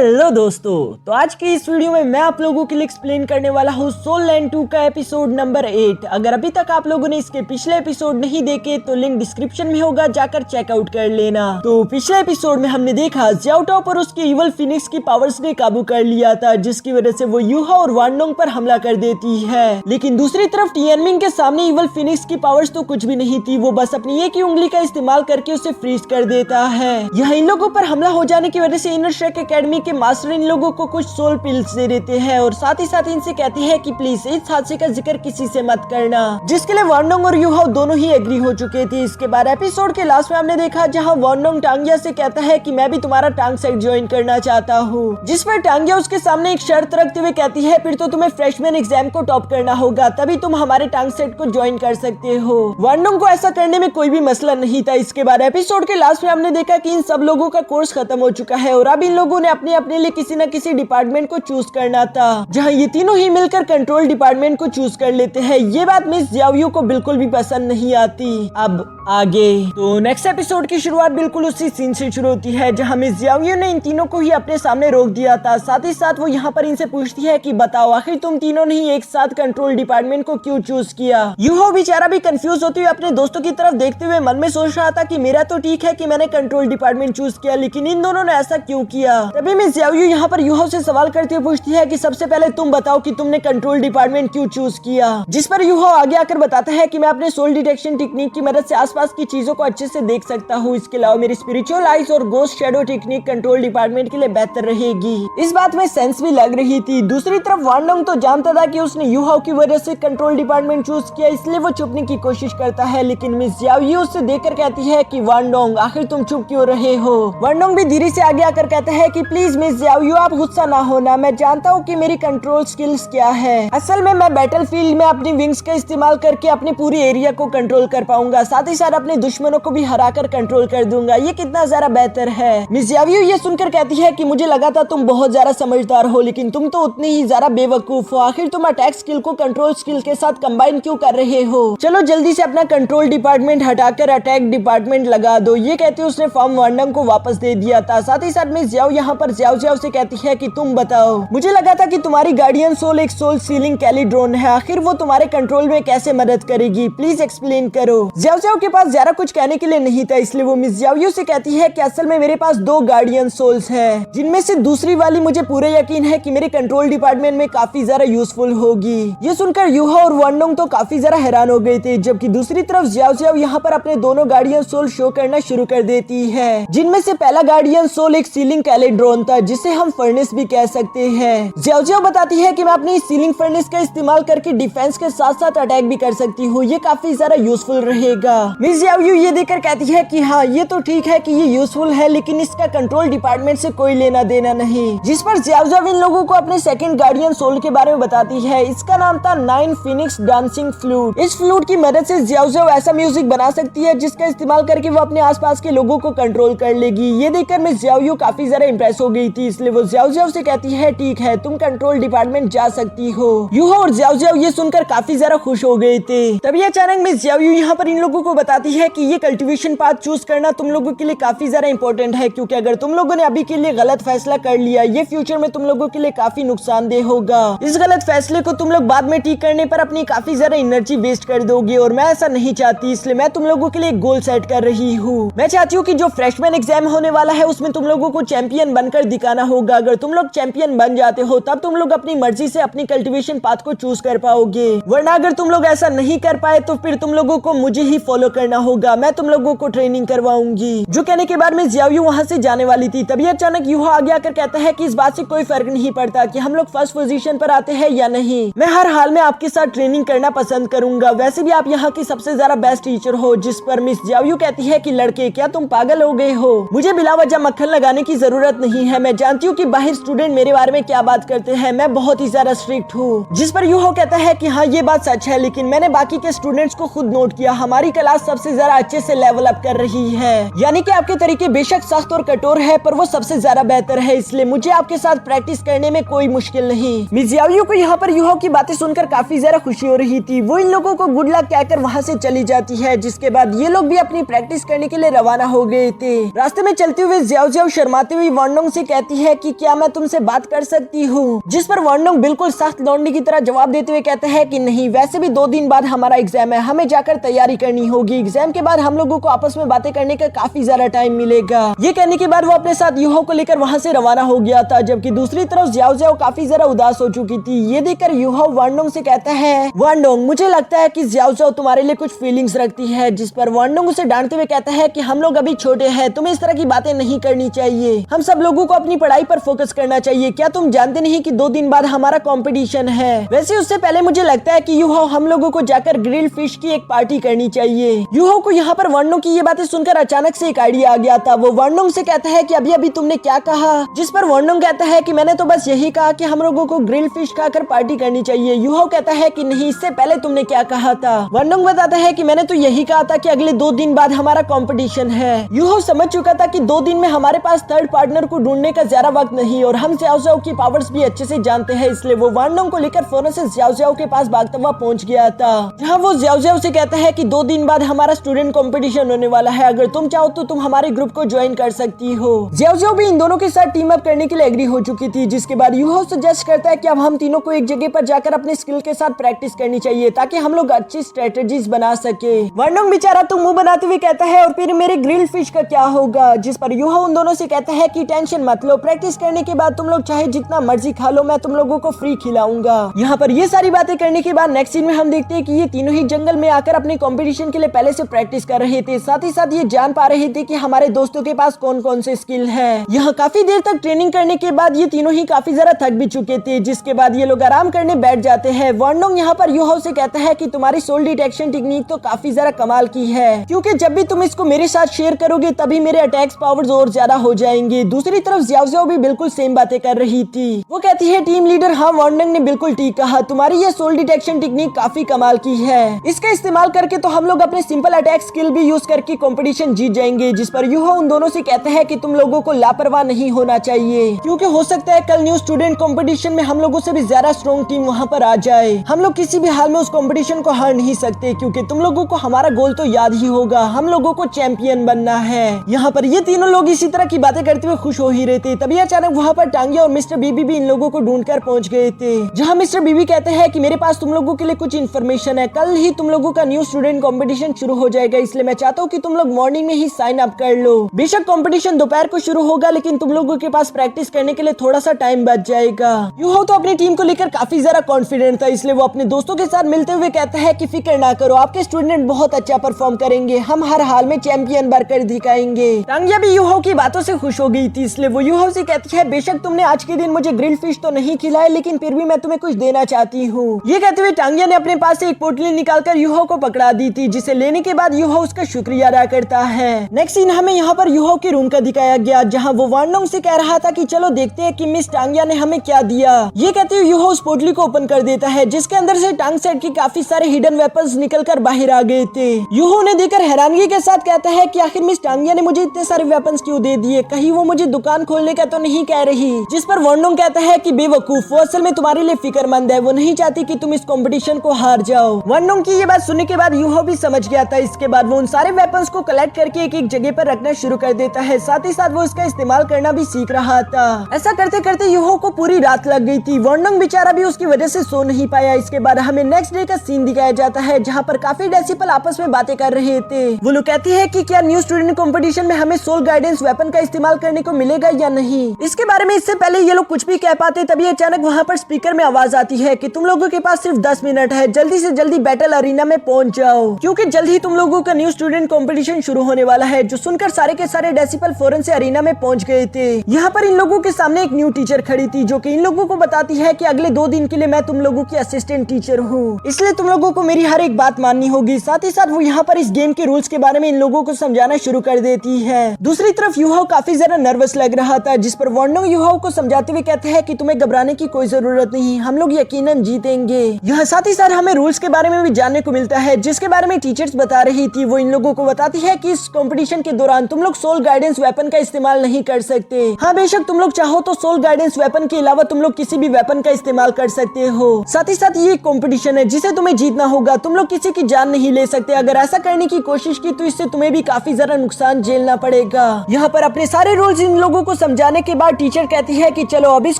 Hello दोस्तों, तो आज के इस वीडियो में मैं आप लोगों के लिए एक्सप्लेन करने वाला हूँ सोल लैंड 2 का एपिसोड नंबर 8। अगर अभी तक आप लोगों ने इसके पिछले एपिसोड नहीं देखे तो लिंक डिस्क्रिप्शन में होगा, जाकर चेकआउट कर लेना। तो पिछले एपिसोड में हमने देखा ज़्याओ टाओ पर उसके इवल फिनिक्स की पावर्स ने काबू कर लिया था, जिसकी वजह से वो यूहा और वानडोंग पर हमला कर देती है। लेकिन दूसरी तरफ टियानमिंग के सामने इवल फिनिक्स की पावर्स तो कुछ भी नहीं थी, वो बस अपनी एक ही उंगली का इस्तेमाल करके उसे फ्रीज कर देता है। यहाँ इन लोगों पर हमला हो जाने की वजह से इनर श्रेक एकेडमी के मास्टर इन लोगों को कुछ सोल पिल्स दे देते हैं और साथ ही साथ इनसे कहते हैं कि प्लीज इस हादसे का जिक्र किसी से मत करना, जिसके लिए वानडोंग और यूहा दोनों ही एग्री हो चुके थे। इसके बाद एपिसोड के लास्ट में हमने देखा जहां वानडोंग टांगिया से कहता है कि मैं भी तुम्हारा टांग सेट ज्वाइन करना चाहता हूँ, जिस पर टांगिया उसके सामने एक शर्त रखते हुए कहती है फिर तो तुम्हें फ्रेशमैन एग्जाम को टॉप करना होगा, तभी तुम हमारे टांग सेट को ज्वाइन कर सकते हो। वानडोंग को ऐसा करने में कोई भी मसला नहीं था। इसके बाद एपिसोड के लास्ट में हमने देखा कि इन सब लोगों का कोर्स खत्म हो चुका है और अब इन लोगों ने अपने लिए किसी न किसी डिपार्टमेंट को चूज करना था, जहां ये तीनों ही मिलकर कंट्रोल डिपार्टमेंट को चूज कर लेते हैं। ये बात मिस ज़ियाओयू को बिल्कुल भी पसंद नहीं आती। अब आगे तो नेक्स्ट एपिसोड की शुरुआत बिल्कुल उसी सीन से शुरू होती है जहां मिस ज़ियाओयू ने इन तीनों को ही अपने सामने रोक दिया था। साथ ही साथ वो यहाँ पर इनसे पूछती है कि बताओ आखिर तुम तीनों ने ही एक साथ कंट्रोल डिपार्टमेंट को क्यों चूज किया। यूहो बेचारा भी कंफ्यूज होते हुए अपने दोस्तों की तरफ देखते हुए मन में सोच रहा था कि मेरा तो ठीक है कि मैंने कंट्रोल डिपार्टमेंट चूज किया, लेकिन इन दोनों ने ऐसा क्यों किया। तभी मिस ज़ियाओयू यहाँ पर यूहो से सवाल करते हुए पूछती है कि सबसे पहले तुम बताओ कि तुमने कंट्रोल डिपार्टमेंट क्यों चूज किया, जिस पर यूहो आगे आकर बताता है कि मैं अपने सोल डिटेक्शन टेक्निक की मदद से आसपास की चीजों को अच्छे से देख सकता हूँ। इसके अलावा मेरी स्पिरिचुअल आइज और ghost shadow technique control department के लिए बेहतर रहेगी। इस बात में सेंस भी लग रही थी। दूसरी तरफ वानडोंग तो जानता था कि उसने यूहो की वजह से कंट्रोल डिपार्टमेंट चूज किया, इसलिए वो छुपने की कोशिश करता है। लेकिन मिस ज़ियाओयू उससे देखकर कहती है कि वानडोंग आखिर तुम चुप क्यों रहे हो। वानडोंग भी धीरे से आगे आकर कहता है कि प्लीज मिस ज़ियाओयू आप गुस्सा ना होना, मैं जानता हूँ कि मेरी कंट्रोल स्किल्स क्या है। असल में मैं बैटलफील्ड में अपनी विंग्स का इस्तेमाल करके अपने पूरी एरिया को कंट्रोल कर पाऊंगा, साथ ही साथ अपने दुश्मनों को भी हराकर कंट्रोल कर दूंगा। ये कितना ज्यादा बेहतर है। मिस ज़ियाओयू ये सुनकर कहती है कि मुझे लगा था तुम बहुत ज्यादा समझदार हो, लेकिन तुम तो उतनी ही ज्यादा बेवकूफ हो। आखिर तुम अटैक स्किल को कंट्रोल स्किल के साथ कंबाइन क्यों कर रहे हो। चलो जल्दी से अपना कंट्रोल डिपार्टमेंट हटाकर अटैक डिपार्टमेंट लगा दो। ये कहते उसने फॉर्म वानडोंग को वापस दे दिया था। साथ ही साथ मिस ज़ियाओ यहाँ पर ज़ियाओ से कहती है कि तुम बताओ, मुझे लगा था कि तुम्हारी गार्डियन सोल एक सोल सीलिंग कैलिड्रोन है, आखिर वो तुम्हारे कंट्रोल में कैसे मदद करेगी, प्लीज एक्सप्लेन करो। ज़ियाओ के पास ज्यादा कुछ कहने के लिए नहीं था, इसलिए वो मिस ज़ियाओयू से कहती है कि असल में मेरे पास 2 गार्डियन सोल्स हैं, जिनमें से दूसरी वाली मुझे पूरा यकीन है कि मेरे कंट्रोल डिपार्टमेंट में काफी ज्यादा यूजफुल होगी। ये सुनकर यूहा और वानडोंग तो काफी ज्यादा हैरान हो गए थे, जबकि दूसरी तरफ ज़ियाओ यहाँ पर अपने दोनों गार्डियन सोल शो करना शुरू कर देती है, जिनमें से पहला गार्डियन सोल एक सीलिंग कैलिड्रोन था, जिसे हम फर्नेस भी कह सकते हैं। ज़ियाओ बताती है कि मैं अपनी सीलिंग फर्नेस का इस्तेमाल करके डिफेंस के साथ साथ अटैक भी कर सकती हूँ, ये काफी ज्यादा यूजफुल रहेगा। मिस ज़ियाओयू ये देखकर कहती है कि हाँ ये तो ठीक है कि ये यूजफुल है, लेकिन इसका कंट्रोल डिपार्टमेंट से कोई लेना देना नहीं। जिस पर ज़ियाओ इन लोगों को अपने सेकंड गार्डियन सोल के बारे में बताती है। इसका नाम था 9 फिनिक्स डांसिंग फ्लूट। इस फ्लूट की मदद से ज़ियाओ ऐसा म्यूजिक बना सकती है जिसका इस्तेमाल करके वो अपने आसपास के लोगों को कंट्रोल कर लेगी। ये देखकर मिस ज़ियाओयू काफी ज्यादा इंप्रेस हो गई थी, इसलिए वो ज़ियाओ से कहती है ठीक है तुम कंट्रोल डिपार्टमेंट जा सकती हो। यूहा और ज़ियाओ ये सुनकर काफी ज्यादा खुश हो गए थे। तभी अचानक मिस ज़ियाओयू यहाँ पर इन लोगों को बताती है कि ये कल्टीवेशन पाथ चूज करना तुम लोगों के लिए काफी ज्यादा इंपॉर्टेंट है, क्योंकि अगर तुम लोगों ने अभी के लिए गलत फैसला कर लिया ये फ्यूचर में तुम लोगों के लिए काफी नुकसानदेह होगा। इस गलत फैसले को तुम लोग बाद में ठीक करने पर अपनी काफी ज्यादा एनर्जी वेस्ट कर दोगे और मैं ऐसा नहीं चाहती, इसलिए मैं तुम लोगों के लिए एक गोल सेट कर रही हूँ। मैं चाहती हूँ कि जो फ्रेशमैन एग्जाम होने वाला है उसमें तुम लोगों को चैंपियन बनकर दिखाना होगा। अगर तुम लोग चैंपियन बन जाते हो तब तुम लोग अपनी मर्जी से अपनी कल्टीवेशन पाथ को चूज कर पाओगे, वरना अगर तुम लोग ऐसा नहीं कर पाए तो फिर तुम लोगों को मुझे ही फॉलो करना होगा, मैं तुम लोगों को ट्रेनिंग करवाऊंगी। जो कहने के बाद में ज़ियाओयू वहाँ से जाने वाली थी, तभी अचानक यूहा आगे आकर कहता है कि इस बात से कोई फर्क नहीं पड़ता कि हम लोग फर्स्ट पोजीशन पर आते हैं या नहीं, मैं हर हाल में आपके साथ ट्रेनिंग करना पसंद करूंगा, वैसे भी आप यहाँ की सबसे ज्यादा बेस्ट टीचर हो। जिस पर मिस ज़ियाओयू कहती है कि लड़के क्या तुम पागल हो गए हो, मुझे बिला वजह मक्खन लगाने की जरूरत नहीं है, मैं जानती हूँ कि बाहर स्टूडेंट मेरे बारे में क्या बात करते हैं, मैं बहुत ही ज्यादा स्ट्रिक्ट हूँ। जिस पर यूहो कहता है कि हाँ ये बात सच है, लेकिन मैंने बाकी के स्टूडेंट्स को खुद नोट किया, हमारी क्लास सबसे ज्यादा अच्छे से लेवल अप कर रही है। यानी कि आपके तरीके बेशक सख्त और कठोर है पर वो सबसे ज्यादा बेहतर है, इसलिए मुझे आपके साथ प्रैक्टिस करने में कोई मुश्किल नहीं। मिस याओ को यहाँ पर यूहो की बातें सुनकर काफी ज्यादा खुशी हो रही थी। वो इन लोगों को गुड लक कहकर वहाँ से चली जाती है, जिसके बाद ये लोग भी अपनी प्रैक्टिस करने के लिए रवाना हो गए थे। रास्ते में चलते हुए ज़ियाओ ज़ियाओ शर्माती हुई वानडोंग से कहती है कि क्या मैं तुमसे बात कर सकती हूँ, जिस पर वानडोंग बिल्कुल सख्त लौंडी की तरह जवाब देते हुए कहते हैं कि नहीं, वैसे भी 2 दिन बाद हमारा एग्जाम है, हमें जाकर तैयारी करनी होगी। एग्जाम के बाद हम लोगों को आपस में बातें करने का काफी ज्यादा टाइम मिलेगा। ये कहने के बाद वो अपने साथ यूहो को लेकर वहाँ से रवाना हो गया था, जबकि दूसरी तरफ ज़ियाओ ज़ियाओ काफी ज्यादा उदास हो चुकी थी। ये देखकर यूहो वानडोंग से कहता है, वानडोंग मुझे लगता है कि ज़ियाओ ज़ियाओ तुम्हारे लिए कुछ फीलिंग्स रखती है, जिस पर वानडोंग उसे डांटते हुए कहता है कि हम लोग अभी छोटे हैं, तुम्हें इस तरह की बातें नहीं करनी चाहिए, हम सब लोगों को अपनी पढ़ाई पर फोकस करना चाहिए। क्या तुम जानते नहीं कि 2 दिन बाद हमारा कंपटीशन है? वैसे उससे पहले मुझे लगता है कि यूहो हम लोगों को जाकर ग्रिल्ड फिश की एक पार्टी करनी चाहिए। यूहो को यहाँ पर वानडोंग की ये बातें सुनकर अचानक से एक आइडिया आ गया था। वो वानडोंग से कहता है कि अभी अभी तुमने क्या कहा? जिस पर वानडोंग कहता है कि मैंने तो बस यही कहा कि हम लोगों को ग्रिल्ड फिश खाकर पार्टी करनी चाहिए। यूहो कहता है कि नहीं, इससे पहले तुमने क्या कहा था? वानडोंग बताता है कि मैंने तो यही कहा था कि अगले 2 दिन बाद हमारा कंपटीशन है। यूहो समझ चुका था कि 2 दिन में हमारे पास थर्ड पार्टनर को ढूंढने का ज्यादा वक्त नहीं और हम ज़ियाओ ज़ियाओ की पावर्स भी अच्छे से जानते हैं, इसलिए वो वानडोंग को लेकर फौरन से ज़ियाओ ज़ियाओ के पास भागता हुआ पहुंच गया था, जहां वो ज़ियाओ ज़ियाओ से कहता है कि 2 दिन बाद हमारा स्टूडेंट कंपटीशन होने वाला है, अगर तुम चाहो तो तुम हमारे ग्रुप को ज्वाइन कर सकती हो। ज़ियाओ ज़ियाओ भी इन दोनों के साथ टीम अप करने के लिए एग्री हो चुकी थी, जिसके बाद यूहो सजेस्ट करता है कि अब हम तीनों को एक जगह पर जाकर अपने स्किल के साथ प्रैक्टिस करनी चाहिए ताकि हम लोग अच्छी स्ट्रेटेजीज बना सके। वानडोंग बेचारा तो मुंह बनाते हुए कहता है, और फिर मेरे ग्रिल्ड फिश का क्या होगा? जिस पर यूहो उन दोनों से कहता है कि टेंशन मत लो, प्रैक्टिस करने के बाद तुम लोग चाहे जितना मर्जी खा लो, मैं तुम लोगों को फ्री खिलाऊंगा। यहाँ पर ये सारी बातें करने के बाद नेक्स्ट सीन में हम देखते हैं कि ये तीनों ही जंगल में आकर अपने कंपटीशन के लिए पहले से प्रैक्टिस कर रहे थे, साथ ही साथ ये जान पा रहे थे कि हमारे दोस्तों के पास कौन कौन से स्किल है। यहाँ काफी देर तक ट्रेनिंग करने के बाद ये तीनों ही काफी ज्यादा थक भी चुके थे, जिसके बाद ये लोग आराम करने बैठ जाते हैं। वानडोंग यहाँ पर यूहो से कहता है कि तुम्हारी सोल डिटेक्शन टेक्निक तो काफी ज्यादा कमाल की है, क्योंकि जब भी तुम इसको मेरे साथ शेयर करोगे तभी मेरे अटैक्स पावर्स और ज्यादा हो जाएंगे। दूसरी तरफ ज़ियाओ ज़ियाओ भी बिल्कुल सेम बातें कर रही थी। वो कहती है, टीम लीडर हाँ, वानडोंग ने बिल्कुल ठीक कहा, तुम्हारी ये सोल डिटेक्शन टेक्निक काफी कमाल की है, इसका इस्तेमाल करके तो हम लोग अपने सिंपल अटैक स्किल भी यूज करके कंपटीशन जीत जाएंगे। जिस पर यूहो उन दोनों से कहता है कि तुम लोगों को लापरवाह नहीं होना चाहिए, क्योंकि हो सकता है कल न्यू स्टूडेंट कंपटीशन में हम लोगों से भी ज्यादा स्ट्रॉन्ग टीम वहाँ पर आ जाए। हम लोग किसी भी हाल में उस कंपटीशन को हार नहीं सकते, क्योंकि तुम लोगों को हमारा गोल तो याद ही होगा, हम लोगों को चैंपियन बनना है। यहाँ पर ये तीनों लोग इसी तरह की बातें करते हुए खुश हो ही रहे थे, तभी अचानक वहाँ पर टांगिया और मिस्टर बीबी भी इन लोगों को ढूंढकर पहुंच गए थे, जहाँ मिस्टर बीबी कहते हैं कि मेरे पास तुम लोगों के लिए कुछ इन्फॉर्मेशन है, कल ही तुम लोगों का न्यू स्टूडेंट कंपटीशन शुरू हो जाएगा, इसलिए मैं चाहता हूँ कि तुम लोग मॉर्निंग में ही साइन अप कर लो। बेशक कंपटीशन दोपहर को शुरू होगा, लेकिन तुम लोगों के पास प्रैक्टिस करने के लिए थोड़ा सा टाइम बच जाएगा। यूहो तो अपनी टीम को लेकर काफी ज्यादा कॉन्फिडेंट था, इसलिए वो अपने दोस्तों के साथ मिलते हुए कहता है कि फिक्र ना करो, आपके स्टूडेंट बहुत अच्छा परफॉर्म करेंगे, हम हर हाल में चैंपियन बनकर दिखाएंगे। टांगिया भी यूहो की बातों से खुश हो गई थी, इसलिए वो यूहो से कहती है, बेशक तुमने आज के दिन मुझे ग्रिल्ड फिश तो नहीं खिलाए, लेकिन फिर भी मैं तुम्हें कुछ देना चाहती हूँ। ये कहते हुए टांगिया ने अपने पास से एक पोटली निकालकर यूहो को पकड़ा दी थी, जिसे लेने के बाद यूहो उसका शुक्रिया अदा करता है। नेक्स्ट सीन हमें यहाँ पर यूहो के रूम का दिखाया गया, जहाँ वो वानडोंग से कह रहा था कि चलो देखते हैं कि मिस टांगिया ने हमें क्या दिया। ये कहते हुए यूहो उस पोटली को ओपन कर देता है, जिसके अंदर से टांग सेट की काफी सारे हिडन वेपन्स निकलकर बाहर आ गए थे। यूहो ने देखकर हैरानगी के साथ कहता है कि आखिर मिस टांगिया ने मुझे इतने सारे वेपन्स क्यों दे दिए, कहीं वो मुझे दुकान खोलने का तो नहीं कह रही। जिस पर वानडोंग कहता है कि बेवकूफ, वो असल में तुम्हारे लिए फिक्रमंद है, वो नहीं चाहती कि तुम इस कंपटीशन को हार जाओ। वानडोंग की ये बात सुनने के बाद यूहो भी समझ गया था। इसके बाद वो उन सारे वेपन्स को कलेक्ट करके एक एक जगह पर रखना शुरू कर देता है, साथ ही साथ वो इसका इस्तेमाल करना भी सीख रहा था। ऐसा करते करते यूहो को पूरी रात लग गई थी। वानडोंग बेचारा भी उसकी वजह से सो नहीं पाया। इसके बाद हमें नेक्स्ट डे का सीन दिखाया जाता है, जहाँ पर काफी डेसिपल आपस में बातें कर रहे थे। वो लोग कहते हैं कि क्या न्यू स्टूडेंट कंपटीशन में हमें सोल गाइडेंस वेपन का इस्तेमाल करने को मिलेगा या नहीं। इसके बारे में इससे पहले ये लोग कुछ भी कह पाते, तभी अचानक वहाँ पर स्पीकर में आवाज आती है कि तुम लोगों के पास सिर्फ 10 मिनट है, जल्दी से जल्दी बैटल अरीना में पहुंच जाओ, क्योंकि जल्द ही तुम लोगों का न्यू स्टूडेंट कंपटीशन शुरू होने वाला है। जो सुनकर सारे के सारे डेसिपल फौरन से अरीना में पहुंच गए थे। यहाँ पर इन लोगों के सामने एक न्यू टीचर खड़ी थी, जो कि इन लोगों को बताती है कि अगले 2 दिन के लिए मैं तुम लोगों की असिस्टेंट टीचर हूँ, इसलिए तुम लोगों को मेरी हर एक बात माननी होगी। साथ ही साथ वो यहाँ पर इस गेम के रूल्स के बारे में इन लोगों को समझाना शुरू कर देती है। दूसरी तरफ यूहो काफी ज्यादा नर्वस लग रहा था, जिस पर वानडोंग यूहो को समझाते हुए कहते हैं कि तुम्हें घबराने की कोई जरूरत नहीं, हम लोग यकीनन जीतेंगे। यहाँ साथ ही साथ हमें रूल्स के बारे में भी जानने को मिलता है, जिसके बारे में टीचर साइंटिस्ट बता रही थी वो इन लोगों को बताती है कि इस कंपटीशन के दौरान तुम लोग सोल गाइडेंस वेपन का इस्तेमाल नहीं कर सकते। हाँ बेशक तुम लोग चाहो तो सोल गाइडेंस वेपन के अलावा तुम लोग किसी भी वेपन का इस्तेमाल कर सकते हो। साथ ही साथ ये कंपटीशन है जिसे तुम्हें जीतना होगा, तुम लोग किसी की जान नहीं ले सकते। अगर ऐसा करने की कोशिश की तो इससे तुम्हें भी काफी ज्यादा नुकसान झेलना पड़ेगा। यहाँ पर अपने सारे रूल्स इन लोगों को समझाने के बाद टीचर कहती है कि चलो अब इस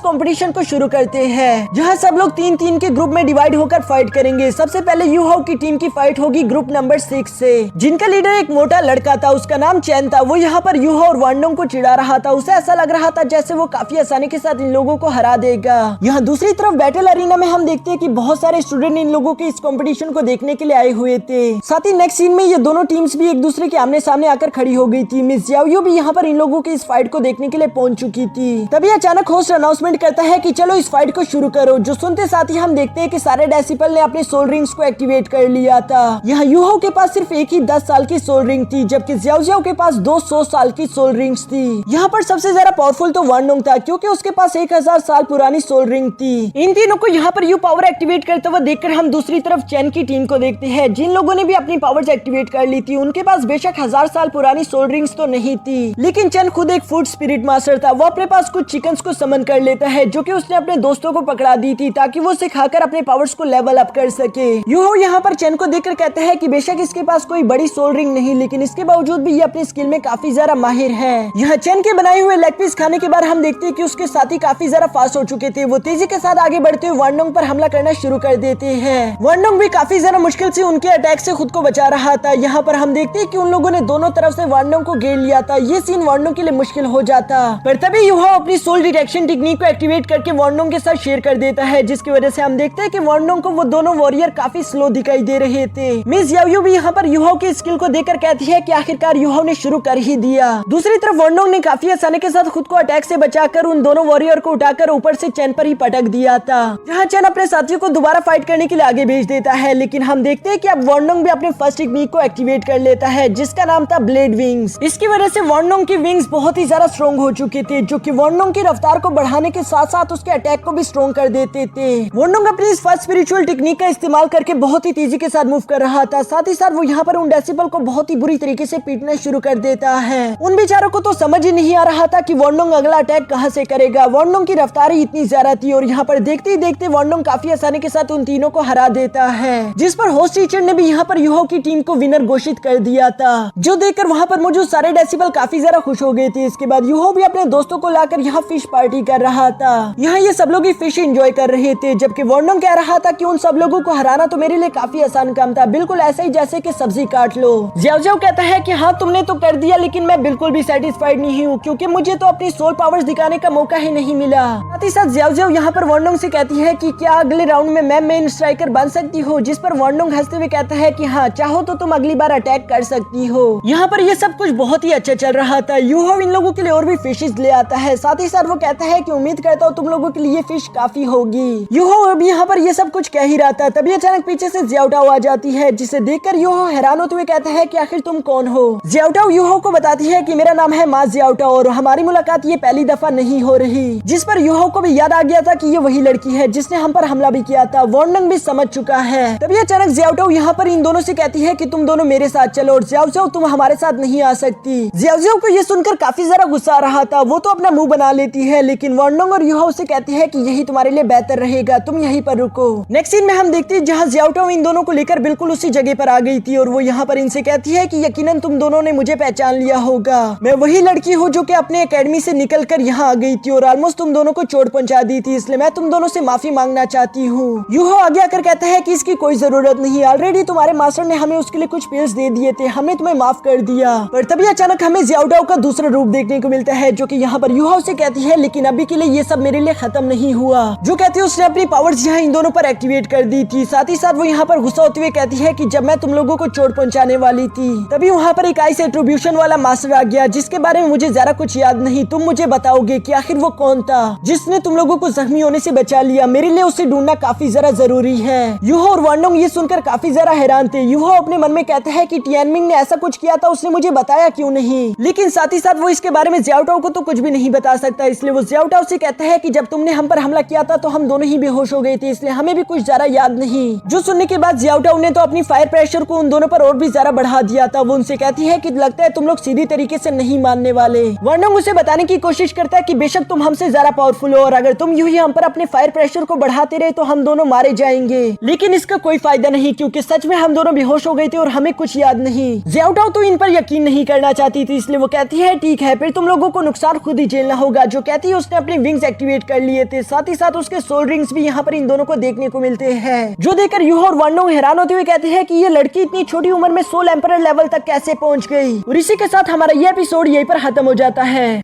कंपटीशन को शुरू करते हैं, जहाँ सब लोग 3-3 के ग्रुप में डिवाइड होकर फाइट करेंगे। सबसे पहले यूहाओ की टीम की फाइट होगी ग्रुप नंबर 6 से, जिनका लीडर एक मोटा लड़का था, उसका नाम चैन था। वो यहाँ पर यूहाओ और वांडोंग को चिढ़ा रहा था। उसे ऐसा लग रहा था जैसे वो काफी आसानी के साथ इन लोगों को हरा देगा। यहाँ दूसरी तरफ बैटल अरीना में हम देखते हैं कि बहुत सारे स्टूडेंट इन लोगों के इस कंपटीशन को देखने के लिए आए हुए थे। साथ ही नेक्स्ट सीन में ये दोनों टीम्स भी एक दूसरे के आमने सामने आकर खड़ी हो गई थी। मिस याओ भी यहाँ पर इन लोगों की इस फाइट को देखने के लिए पहुंच चुकी थी। तभी अचानक होस्ट अनाउंसमेंट करता है कि चलो इस फाइट को शुरू करो। जो सुनते साथ ही हम देखते हैं कि सारे डेसिपल ने अपने सोल रिंग्स को एक्टिवेट कर लिया था। यहाँ यूहाओ के पास सिर्फ एक ही 10 साल की सोल रिंग थी, जबकि ज़ियाओ के पास 200 साल की सोल रिंग्स थी। यहाँ पर सबसे ज्यादा पावरफुल तो वांडोंग था, क्योंकि उसके पास 1000 साल पुरानी सोल रिंग थी। इन तीनों को यहाँ पर यू पावर एक्टिवेट करते हुए देखकर हम दूसरी तरफ चैन की टीम को देखते हैं, जिन लोगों ने भी अपनी पावर्स एक्टिवेट कर ली थी। उनके पास बेशक 1000 साल पुरानी सोल रिंग्स तो नहीं थी, लेकिन चैन खुद एक फूड स्पिरिट मास्टर था। वो अपने पास कुछ चिकन्स को समन कर लेता है, जो कि उसने अपने दोस्तों को पकड़ा दी थी, ताकि वो उसे खाकर अपने पावर्स को लेवल अप कर सके। यूहाओ यहाँ पर चैन को देखकर कहते हैं कि बेशक इसके पास कोई बड़ी सोल रिंग नहीं, लेकिन इसके बावजूद भी ये अपनी स्किल में काफी ज्यादा माहिर है। यहाँ चैन के बनाए हुए लेग पीस खाने के बाद हम देखते हैं कि उसके साथी काफी ज्यादा फास्ट हो चुके थे। वो तेजी के साथ आगे बढ़ते हुए वांडोंग पर हमला करना शुरू कर देते हैं। वांडोंग भी काफी ज्यादा मुश्किल से उनके अटैक से खुद को बचा रहा था। यहाँ पर हम देखते हैं कि उन लोगों ने दोनों तरफ से वांडोंग को घेर लिया था। ये सीन वांडोंग के लिए मुश्किल हो जाता, पर तभी यूहाओ अपनी सोल डिटेक्शन टेक्निक को एक्टिवेट करके वांडोंग के साथ शेयर कर देता है, जिसकी वजह से हम देखते हैं कि वांडोंग को वो दोनों वॉरियर काफी स्लो दिखाई दे रहे थे। मिस याओ भी यहाँ पर यूहाओ की स्किल को देखकर कहती है कि आखिरकार यूहाओ ने शुरू कर ही दिया। दूसरी तरफ वांडोंग ने काफी आसानी के साथ खुद को अटैक से बचाकर उन दोनों वॉरियर को उठाकर ऊपर से चैन पर ही पटक दिया था, जहाँ चैन अपने साथियों को दोबारा फाइट करने के लिए आगे भेज देता है। लेकिन हम देखते हैं कि अब वांडोंग भी अपने फर्स्ट टेक्निक को एक्टिवेट कर लेता है, जिसका नाम था ब्लेड विंग्स। इसकी वजह से वांडोंग की विंग्स बहुत ही ज्यादा स्ट्रॉन्ग हो चुके थे, जो कि वांडोंग की रफ्तार को बढ़ाने के साथ साथ उसके अटैक को भी स्ट्रॉन्ग कर देते थे। वांडोंग अपनी इस फर्स्ट स्पिरिचुअल टेक्निक का इस्तेमाल करके बहुत ही तेजी के साथ मूव कर रहा था। साथ ही साथ वो यहाँ पर उन डेसिबल को बहुत ही बुरी तरीके से पीटना शुरू कर देता है। उन बेचारों को तो समझ ही नहीं आ रहा था कि वांडोंग अगला अटैक कहां से करेगा। वांडोंग की रफ्तार ही इतनी ज्यादा थी, और यहाँ पर देखते ही देखते वांडोंग काफी आसानी के साथ उन तीनों को हरा देता है, जिस पर होस्ट टीचर ने भी यहाँ पर यूहाओ की टीम को विनर घोषित कर दिया था, जो देखकर वहाँ पर मौजूद सारे डेसिबल काफी ज्यादा खुश हो गए थे। इसके बाद यूहाओ भी अपने दोस्तों को लाकर यहाँ फिश पार्टी कर रहा था। यहाँ ये सब लोग फिश एंजॉय कर रहे थे, जबकि वांडोंग कह रहा था कि उन सब लोगों को हराना तो मेरे लिए काफी आसान काम था, बिल्कुल ऐसा ही जैसे कि सब्जी काट लो। ज़ियाओ कहता है कि हाँ तुमने तो कर दिया, लेकिन मैं बिल्कुल भी सेटिस्फाइड नहीं हूँ, क्योंकि मुझे तो अपनी सोल पावर्स दिखाने का मौका ही नहीं मिला। साथ ही साथ ज़ियाओ यहाँ पर वांडोंग से कहती है कि क्या अगले राउंड में मैं मेन स्ट्राइकर बन सकती हो, जिस पर वांडोंग हंसते हुए कहता है कि हाँ चाहो तो तुम अगली बार अटैक कर सकती हो। यहाँ पर ये सब कुछ बहुत ही अच्छा चल रहा था। यूहाओ इन लोगों के लिए और भी फिशेस ले आता है। साथ ही साथ वो कहता है कि उम्मीद करता हूँ तुम लोगों के लिए फिश काफी होगी। यूहाओ अभी यहाँ पर ये सब कुछ कह ही रहा था, तभी अचानक पीछे से ज़ियाओ आ जाती है, जिसे देखकर यूहाओ हैरान होते हुए कहता है कि आखिर तुम कौन हो। ज़ियाओ यूहाओ को बताती है कि मेरा नाम है मा ज़ियाओ और हमारी मुलाकात ये पहली दफा नहीं हो रही, जिस पर यूहाओ को भी याद आ गया था कि ये वही लड़की है जिसने हम पर हमला भी किया था। वांडोंग भी समझ चुका है। तभी अचानक ज़ियाओ यहाँ पर इन दोनों से कहती है कि तुम दोनों मेरे साथ चलो, और ज़ियाओ तुम हमारे साथ नहीं आ सकती। ज़ियाओ को ये सुनकर काफी ज्यादा गुस्सा आ रहा था। वो तो अपना मुंह बना लेती है, लेकिन वांडोंग और यूहाओ से कहती है कि यही तुम्हारे लिए बेहतर रहेगा, तुम यहीं पर रुको। नेक्स्ट सीन में हम देखते हैं जहाँ ज़ियाओ इन दोनों को लेकर बिल्कुल उसी जगह पर आ गई थी, और वो यहाँ पर इनसे कहती है कि यकीनन तुम दोनों ने मुझे पहचान लिया होगा। मैं वही लड़की हूँ जो कि अपने एकेडमी से निकल कर यहाँ आ गई थी और ऑलमोस्ट तुम दोनों को चोट पहुंचा दी थी, इसलिए मैं तुम दोनों से माफी मांगना चाहती हूँ। यूहाओ आगे आकर कहता है कि इसकी कोई जरूरत नहीं, ऑलरेडी तुम्हारे मास्टर ने हमें उसके लिए कुछ पिल्स दे दिए थे, हमने तुम्हें माफ कर दिया। पर तभी अचानक हमें ज़ियाओ का दूसरा रूप देखने को मिलता है, जो कि यहाँ पर यूहाओ से कहती है लेकिन अभी के लिए ये सब मेरे लिए खत्म नहीं हुआ। जो कहती है उसने अपनी पावर्स यहाँ इन दोनों पर एक्टिवेट कर दी थी। साथ ही साथ वो यहाँ पर गुस्सा होते हुए कहती है कि जब मैं तुम लोगों को चोट पहुंचाने वाली थी, तभी वहाँ पर एक आइस एट्रीब्यूशन वाला मास्टर आ गया, जिसके बारे में मुझे ज्यादा कुछ याद नहीं। तुम मुझे बताओगे कि आखिर वो कौन था जिसने तुम लोगों को जख्मी होने से बचा लिया? मेरे लिए उसे ढूंढना काफी ज्यादा जरूरी है। यूहाओ और वांडोंग ये सुनकर काफी ज्यादा हैरान थे। यूहाओ अपने मन में कहता है कि टियानमिंग ने ऐसा कुछ किया था, उसने मुझे बताया क्यों नहीं? लेकिन साथ ही साथ वो इसके बारे में ज़ियाओ को तो कुछ भी नहीं बता सकता, इसलिए वो ज़ियाओ से कहता है कि जब तुमने हम पर हमला किया था तो हम दोनों ही बेहोश हो गए थे, इसलिए हमें भी कुछ ज्यादा याद नहीं। जो सुनने के बाद ज़ियाओ ने तो अपनी फायर प्रेशर प्रेशर को उन दोनों पर और भी ज्यादा बढ़ा दिया था। वो उनसे कहती है कि लगता है तुम लोग सीधी तरीके से नहीं मानने वाले। वर्नोंग उसे बताने की कोशिश करता है कि बेशक तुम हमसे ज्यादा पावरफुल हो और अगर तुम यूं ही हम पर अपने फायर प्रेशर को बढ़ाते रहे तो हम दोनों मारे जाएंगे। लेकिन इसका कोई फायदा नहीं, क्योंकि सच में हम दोनों बेहोश हो गए थे और हमें कुछ याद नहीं। ज़्याओटाओ तो इन पर यकीन नहीं करना चाहती थी, इसलिए वो कहती है ठीक है, फिर तुम लोगों को नुकसान खुद ही झेलना होगा। जो कहती है उसने अपने विंग्स एक्टिवेट कर लिए थे, साथ ही साथ उसके सोल रिंग्स भी यहाँ पर इन दोनों को देखने को मिलते हैं। जो देखकर यूहो और वर्नोंग हैरान होते हुए कहते हैं कि ये लड़की इतनी छोटी उम्र में सोल एम्परर लेवल तक कैसे पहुंच गई। और इसी के साथ हमारा ये एपिसोड यहीं पर खत्म हो जाता है।